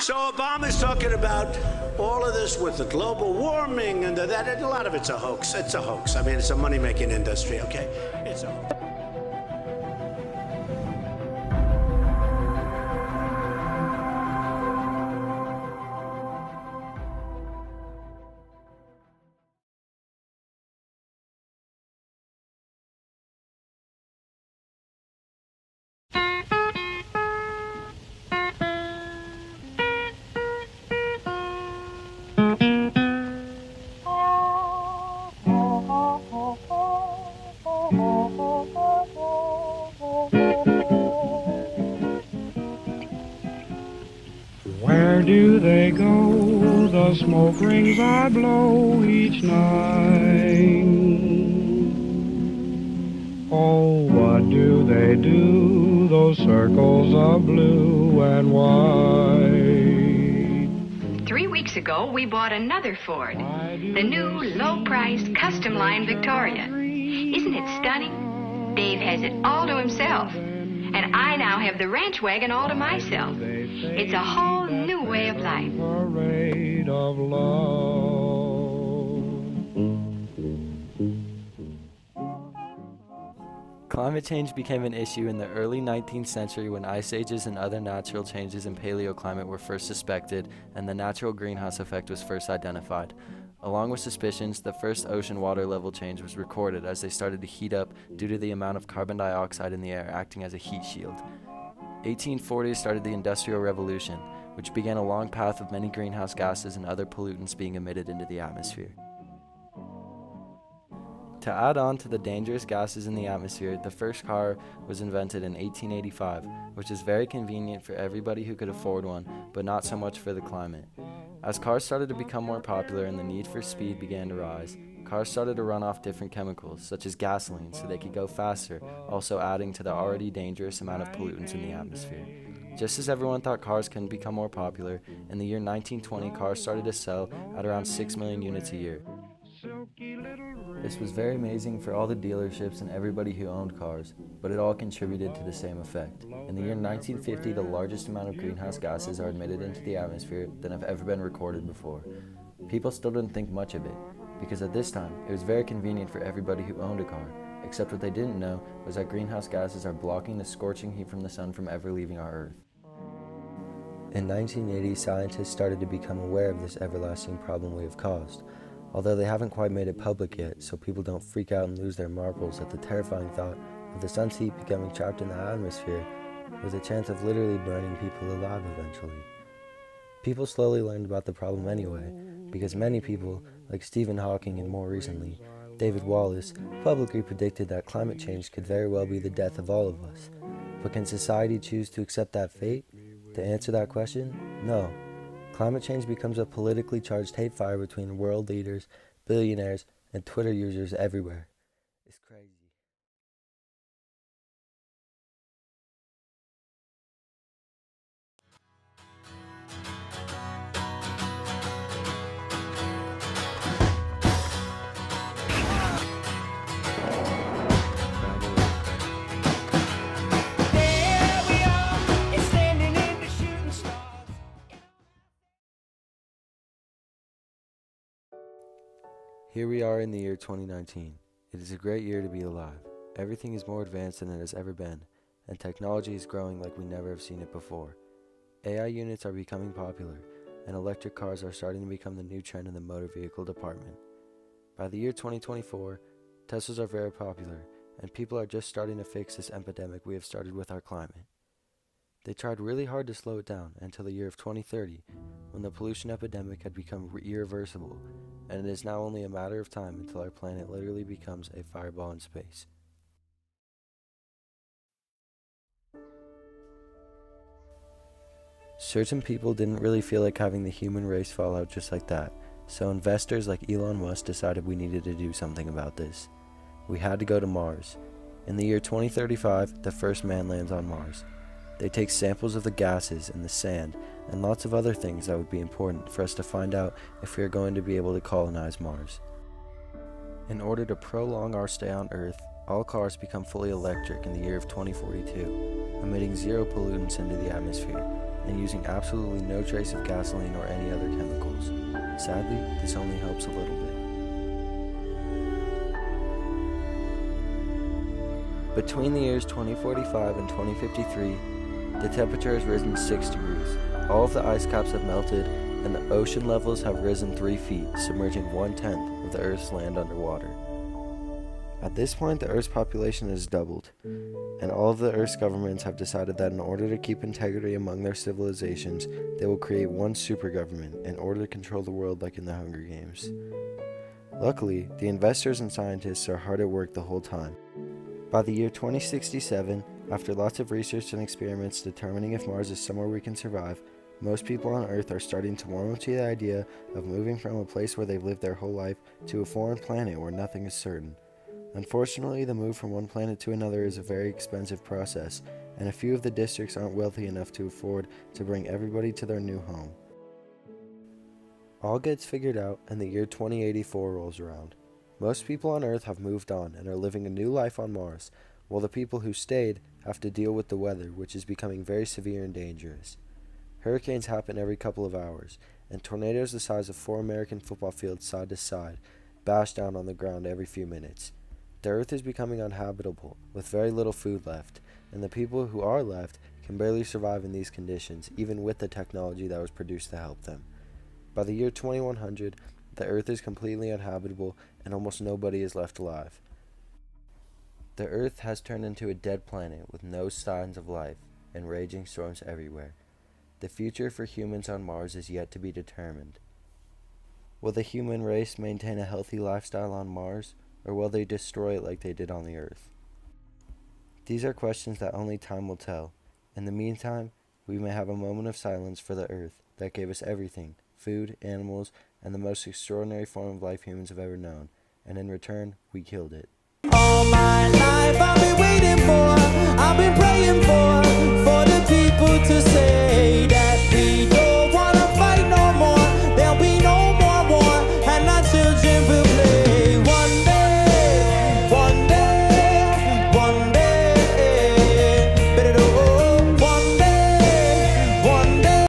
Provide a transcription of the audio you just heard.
So Obama's talking about all of this with the global warming and that. A lot of it's a hoax. It's a hoax. I mean, it's a money-making industry, okay? It's a hoax. Where do they go, the smoke rings I blow each night? Oh, what do they do, those circles of blue and white? 3 weeks ago, we bought another Ford, the new low-priced custom line Victoria. Isn't it stunning? Dave has it all to himself, and I now have the ranch wagon all to myself. It's a whole new way of life. Parade of love. Climate change became an issue in the early 19th century when ice ages and other natural changes in paleoclimate were first suspected and the natural greenhouse effect was first identified. Along with suspicions, the first ocean water level change was recorded as they started to heat up due to the amount of carbon dioxide in the air acting as a heat shield. 1840 started the Industrial Revolution, which began a long path of many greenhouse gases and other pollutants being emitted into the atmosphere. To add on to the dangerous gases in the atmosphere, the first car was invented in 1885, which is very convenient for everybody who could afford one, but not so much for the climate. As cars started to become more popular and the need for speed began to rise, cars started to run off different chemicals, such as gasoline, so they could go faster, also adding to the already dangerous amount of pollutants in the atmosphere. Just as everyone thought cars couldn't become more popular, in the year 1920 cars started to sell at around 6 million units a year. This was very amazing for all the dealerships and everybody who owned cars, but it all contributed to the same effect. In the year 1950, the largest amount of greenhouse gases are emitted into the atmosphere than have ever been recorded before. People still didn't think much of it, because at this time, it was very convenient for everybody who owned a car, except what they didn't know was that greenhouse gases are blocking the scorching heat from the sun from ever leaving our Earth. In 1980, scientists started to become aware of this everlasting problem we have caused, although they haven't quite made it public yet, so people don't freak out and lose their marbles at the terrifying thought of the sun's heat becoming trapped in the atmosphere with a chance of literally burning people alive eventually. People slowly learned about the problem anyway, because many people, like Stephen Hawking and more recently, David Wallace, publicly predicted that climate change could very well be the death of all of us. But can society choose to accept that fate? To answer that question, no. Climate change becomes a politically charged hate fire between world leaders, billionaires, and Twitter users everywhere. It's crazy. Here we are in the year 2019. It is a great year to be alive. Everything is more advanced than it has ever been, and technology is growing like we never have seen it before. AI units are becoming popular, and electric cars are starting to become the new trend in the motor vehicle department. By the year 2024, Teslas are very popular, and people are just starting to fix this epidemic we have started with our climate. They tried really hard to slow it down until the year of 2030, when the pollution epidemic had become irreversible, and it is now only a matter of time until our planet literally becomes a fireball in space. Certain people didn't really feel like having the human race fall out just like that, so investors like Elon Musk decided we needed to do something about this. We had to go to Mars. In the year 2035, the first man lands on Mars. They take samples of the gases and the sand and lots of other things that would be important for us to find out if we are going to be able to colonize Mars. In order to prolong our stay on Earth, all cars become fully electric in the year of 2042, emitting zero pollutants into the atmosphere, and using absolutely no trace of gasoline or any other chemicals. Sadly, this only helps a little bit. Between the years 2045 and 2053, the temperature has risen 6 degrees. All of the ice caps have melted, and the ocean levels have risen 3 feet, submerging 1/10 of the Earth's land underwater. At this point, the Earth's population has doubled, and all of the Earth's governments have decided that in order to keep integrity among their civilizations, they will create one super government in order to control the world like in the Hunger Games. Luckily, the investors and scientists are hard at work the whole time. By the year 2067, after lots of research and experiments determining if Mars is somewhere we can survive, most people on Earth are starting to warm up to the idea of moving from a place where they've lived their whole life to a foreign planet where nothing is certain. Unfortunately, the move from one planet to another is a very expensive process, and a few of the districts aren't wealthy enough to afford to bring everybody to their new home. All gets figured out, and the year 2084 rolls around. Most people on Earth have moved on and are living a new life on Mars, while the people who stayed have to deal with the weather, which is becoming very severe and dangerous. Hurricanes happen every couple of hours, and tornadoes the size of 4 American football fields side to side bash down on the ground every few minutes. The Earth is becoming uninhabitable, with very little food left, and the people who are left can barely survive in these conditions, even with the technology that was produced to help them. By the year 2100, the Earth is completely uninhabitable, and almost nobody is left alive. The Earth has turned into a dead planet with no signs of life, and raging storms everywhere. The future for humans on Mars is yet to be determined. Will the human race maintain a healthy lifestyle on Mars, or will they destroy it like they did on the Earth? These are questions that only time will tell. In the meantime, we may have a moment of silence for the Earth that gave us everything: food, animals, and the most extraordinary form of life humans have ever known, and in return, we killed it. All my life I've been waiting for, I've been praying for the people to say